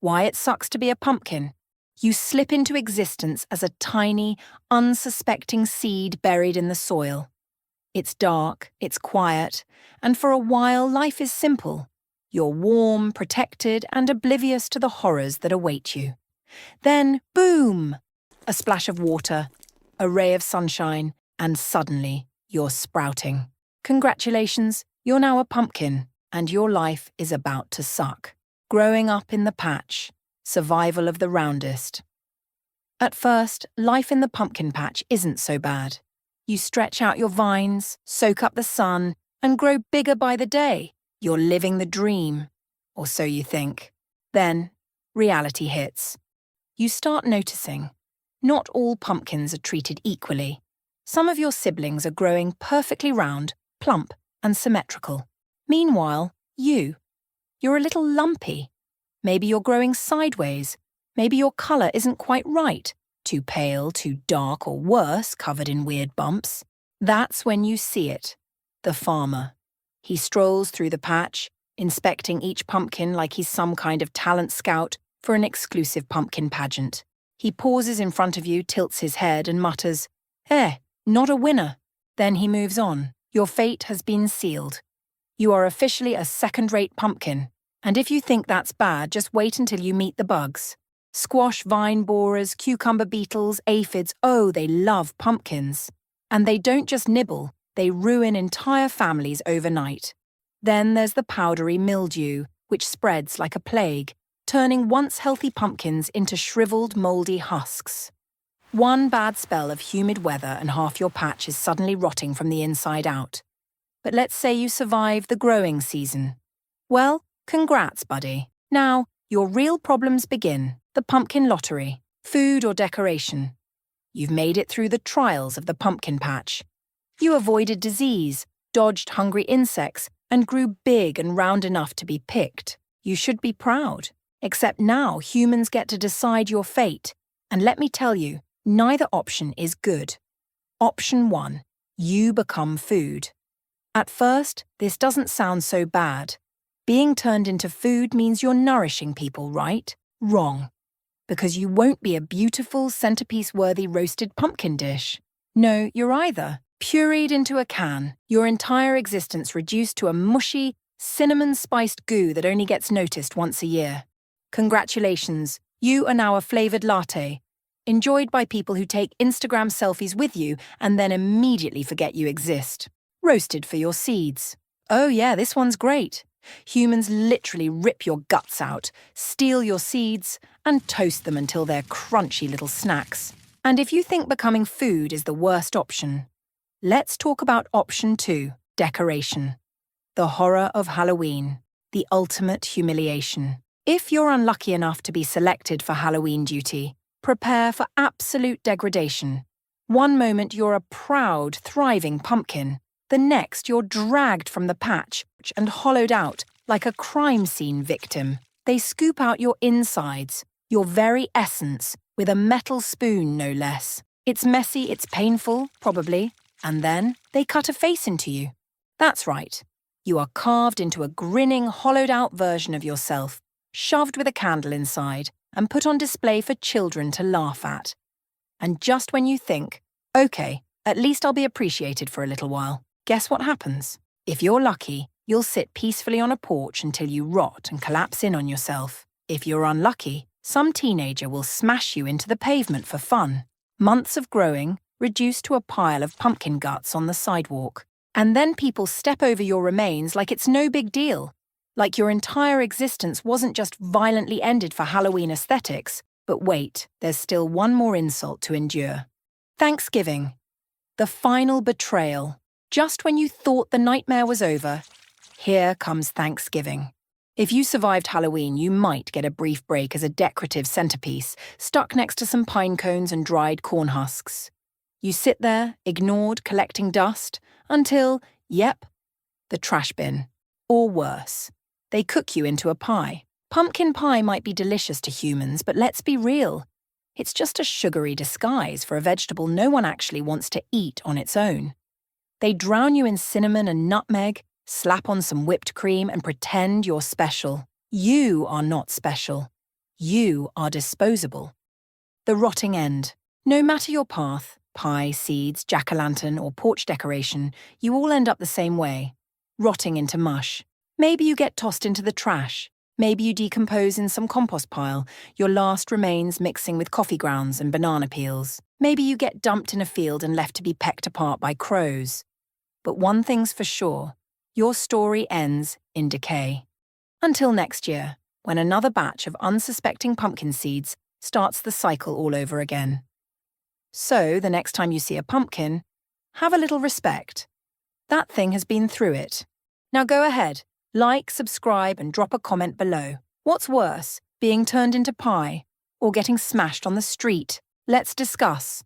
Why it sucks to be a pumpkin. You slip into existence as a tiny, unsuspecting seed buried in the soil. It's dark, it's quiet, and for a while life is simple. You're warm, protected, and oblivious to the horrors that await you. Then, boom! A splash of water, a ray of sunshine, and suddenly you're sprouting. Congratulations, you're now a pumpkin, and your life is about to suck. Growing up in the patch, survival of the roundest. At first, life in the pumpkin patch isn't so bad. You stretch out your vines, soak up the sun, and grow bigger by the day. You're living the dream, or so you think. Then, reality hits. You start noticing, not all pumpkins are treated equally. Some of your siblings are growing perfectly round, plump, and symmetrical. Meanwhile, you're a little lumpy. Maybe you're growing sideways. Maybe your colour isn't quite right. Too pale, too dark, or worse, covered in weird bumps. That's when you see it. The farmer. He strolls through the patch, inspecting each pumpkin like he's some kind of talent scout for an exclusive pumpkin pageant. He pauses in front of you, tilts his head, and mutters, not a winner. Then he moves on. Your fate has been sealed. You are officially a second-rate pumpkin. And if you think that's bad, just wait until you meet the bugs. Squash vine borers, cucumber beetles, aphids, oh, they love pumpkins. And they don't just nibble, they ruin entire families overnight. Then there's the powdery mildew, which spreads like a plague, turning once healthy pumpkins into shriveled, mouldy husks. One bad spell of humid weather and half your patch is suddenly rotting from the inside out. But let's say you survive the growing season. Well, congrats, buddy. Now, your real problems begin. The pumpkin lottery, food or decoration. You've made it through the trials of the pumpkin patch. You avoided disease, dodged hungry insects, and grew big and round enough to be picked. You should be proud. Except now humans get to decide your fate. And let me tell you, neither option is good. Option 1. You become food. At first, this doesn't sound so bad. Being turned into food means you're nourishing people, right? Wrong. Because you won't be a beautiful, centerpiece-worthy roasted pumpkin dish. No, you're either pureed into a can, your entire existence reduced to a mushy, cinnamon-spiced goo that only gets noticed once a year. Congratulations, you are now a flavored latte, enjoyed by people who take Instagram selfies with you and then immediately forget you exist. Roasted for your seeds. Oh yeah, this one's great. Humans literally rip your guts out, steal your seeds, and toast them until they're crunchy little snacks. And if you think becoming food is the worst option, let's talk about option 2, decoration. The horror of Halloween, the ultimate humiliation. If you're unlucky enough to be selected for Halloween duty, prepare for absolute degradation. One moment you're a proud, thriving pumpkin. The next, you're dragged from the patch and hollowed out like a crime scene victim. They scoop out your insides, your very essence, with a metal spoon, no less. It's messy, it's painful, probably, and then they cut a face into you. That's right. You are carved into a grinning, hollowed-out version of yourself, shoved with a candle inside, and put on display for children to laugh at. And just when you think, okay, at least I'll be appreciated for a little while, guess what happens? If you're lucky, you'll sit peacefully on a porch until you rot and collapse in on yourself. If you're unlucky, some teenager will smash you into the pavement for fun. Months of growing, reduced to a pile of pumpkin guts on the sidewalk. And then people step over your remains like it's no big deal. Like your entire existence wasn't just violently ended for Halloween aesthetics. But wait, there's still one more insult to endure. Thanksgiving. The final betrayal. Just when you thought the nightmare was over, here comes Thanksgiving. If you survived Halloween, you might get a brief break as a decorative centerpiece, stuck next to some pine cones and dried corn husks. You sit there, ignored, collecting dust, until, yep, the trash bin. Or worse, they cook you into a pie. Pumpkin pie might be delicious to humans, but let's be real. It's just a sugary disguise for a vegetable no one actually wants to eat on its own. They drown you in cinnamon and nutmeg, slap on some whipped cream, and pretend you're special. You are not special. You are disposable. The rotting end. No matter your path, pie, seeds, jack-o'-lantern, or porch decoration, you all end up the same way, rotting into mush. Maybe you get tossed into the trash. Maybe you decompose in some compost pile, your last remains mixing with coffee grounds and banana peels. Maybe you get dumped in a field and left to be pecked apart by crows. But one thing's for sure, your story ends in decay. Until next year, when another batch of unsuspecting pumpkin seeds starts the cycle all over again. So, the next time you see a pumpkin, have a little respect. That thing has been through it. Now go ahead, like, subscribe, and drop a comment below. What's worse, being turned into pie or getting smashed on the street? Let's discuss.